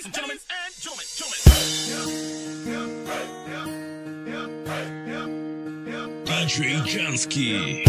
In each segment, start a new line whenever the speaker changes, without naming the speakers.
ladies and gentlemen, DJ Jansky.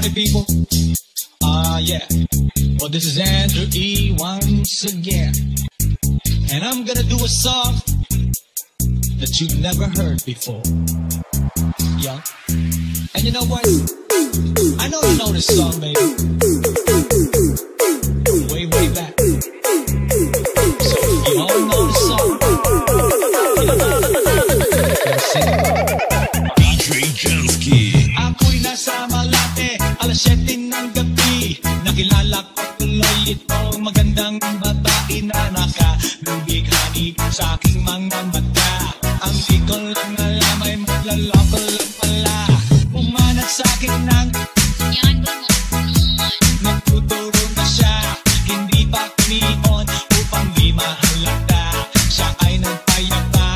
party people. Yeah. Well, this is Andrew E. once again. And I'm gonna do a song that you've never heard before. Yeah. And you know what? I know you know this song, baby. Way, way back. So you all know the song. Sing it.
DJ Jansky.
Ako'y nasa Malate, alas 7 ng gabi. Nakilala ko tuloy itong magandang babae na nakalubighani sa aking mga mata. Ang di ko lang alam ay maglaloko lang pala. Umanat sa akin ng nagtuturo na siya. Hindi pa kinion upang di mahalata. Siya ay nagpayapa,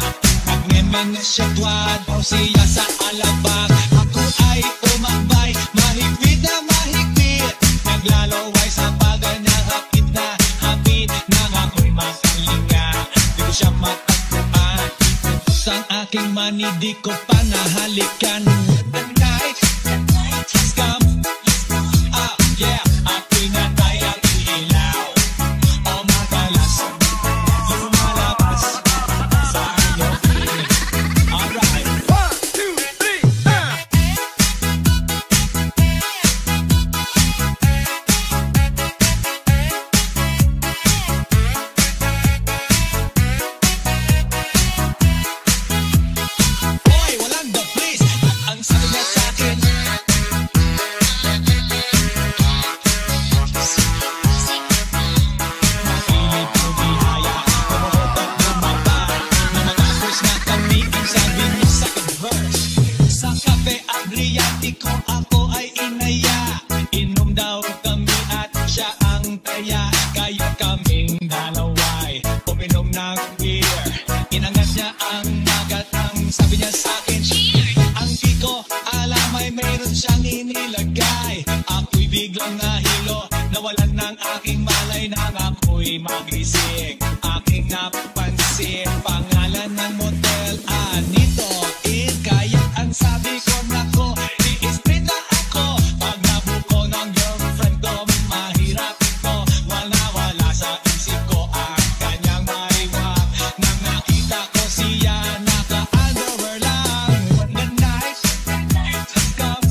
nagmeme na siya tuwad o siya sa alabak. Ako ay tumambay, mahigpit na mahigpit. Naglalaway sa bagay na hapit na hapit. Nang ako'y makalinga, di ko siya matagpuan. Sa aking mani, di ko pa nahalikan. The night has come. Yeah, ako'y natayang ilaw. O madalas lumalabas sa iyong piling. Alright, 1, 2, 3, Boy, walang the place. Ang sabi niya sa akin, makinig ko bihaya, tumuhot at bumaba. Na matapos na kami, ang sabi niya sa akin verse. Sa Cafe Adriatico ako ay inaya. Inom daw kami at siya ang taya. Kaya kaming dalaway uminom ng beer. Inangat niya ang magat, ang sabi niya sa akin, ang di ko alam ay mayroon siyang inilagay. Ako'y biglang nahilo, nawalan ng aking malay nang ako'y magising. Aking napansin, pangalan ng motel, Anito Inn. Kaya ang sabi ko, nako, i-split na ako. Pag nabuko ng girlfriend ko, mahirap ito. Wala sa isip ko ang kanyang maiwak. Nang nakita ko siya, naka-underwear lang. The night has come.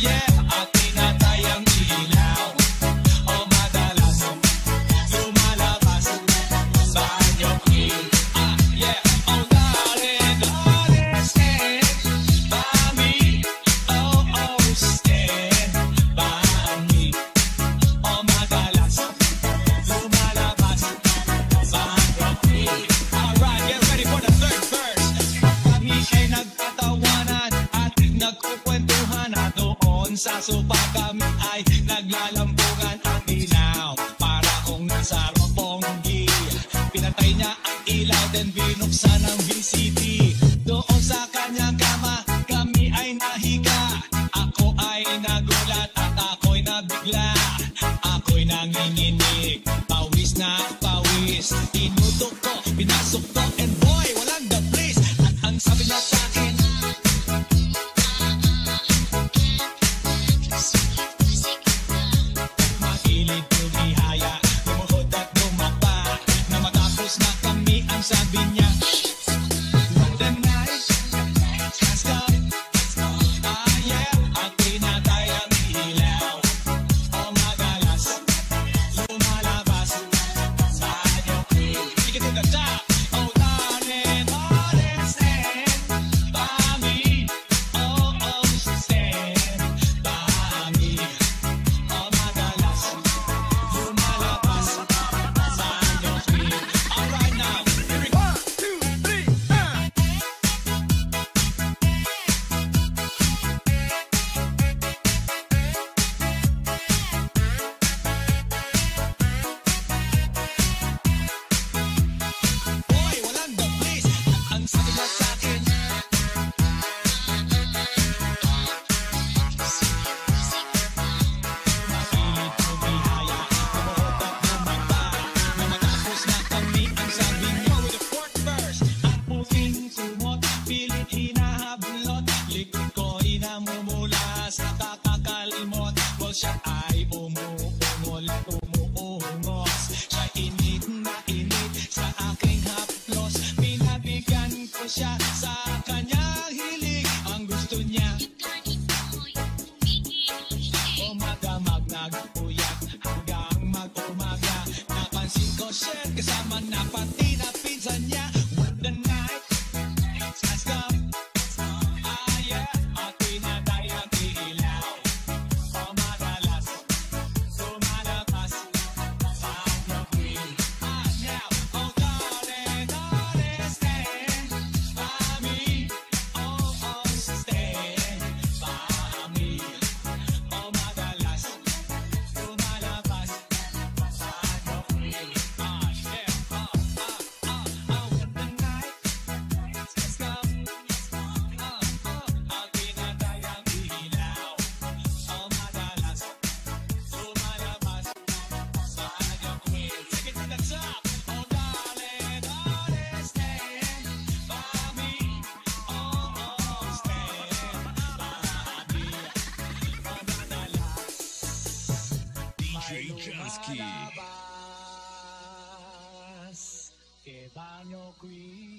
Yeah, at tinatayang ilaw. O madalas lumalabas sa iyong piling. Yeah, oh darling, darling, stand by me. Oh, stand by me. O madalas lumalabas sa iyong piling. Alright, get ready for the third verse. Kami ay nagtatawanan at nagkukwentuhan na doon sa sopa. Kami ay naglalampungan ang ilaw para kung nasa Roppongi. Pinatay niya ang ilaw, then binuksan ang VCD. Doon sa kanyang kama, kami ay nahiga. Ako ay nagulat at ako'y nabigla. Ako'y nanginginig, pawis na pawis. Tinutok ko, pinasok ko, and boy, walang the place. At ang sabi niya sa akin, makilig tumihaya, lumuhod at lumapa. Na matapos na kami, ang sabi niya, the night has come. Yeah, at tinatayang ilaw. O madalas lumalabas sa iyong piling. siya ay umuungol at umuungos. Siya init na init sa aking haplos. Pinabigan ko siya sa kanyang hilig. Ang gusto niya umaga nagpuyat hanggang mag-umaga. Napansin ko siya kasama na pati na pinsan niya. What the night, let's go. Ah yeah, at pinatay ang ilaw. O madalas lumalabas sa loob. Ah now, oh darling, darling, stay by me. Oh, oh, stay by me. Oh madalas lumalabas sa loob. Ah yeah, what the night, let's go. At pinatay ang ilaw. O madalas lumalabas sa loob. Take it to the top. Oh darling, darling, stay by me. Oh, oh, stay by me. O madalas
DJ Jansky.
lumalabas kay Banyo Queen.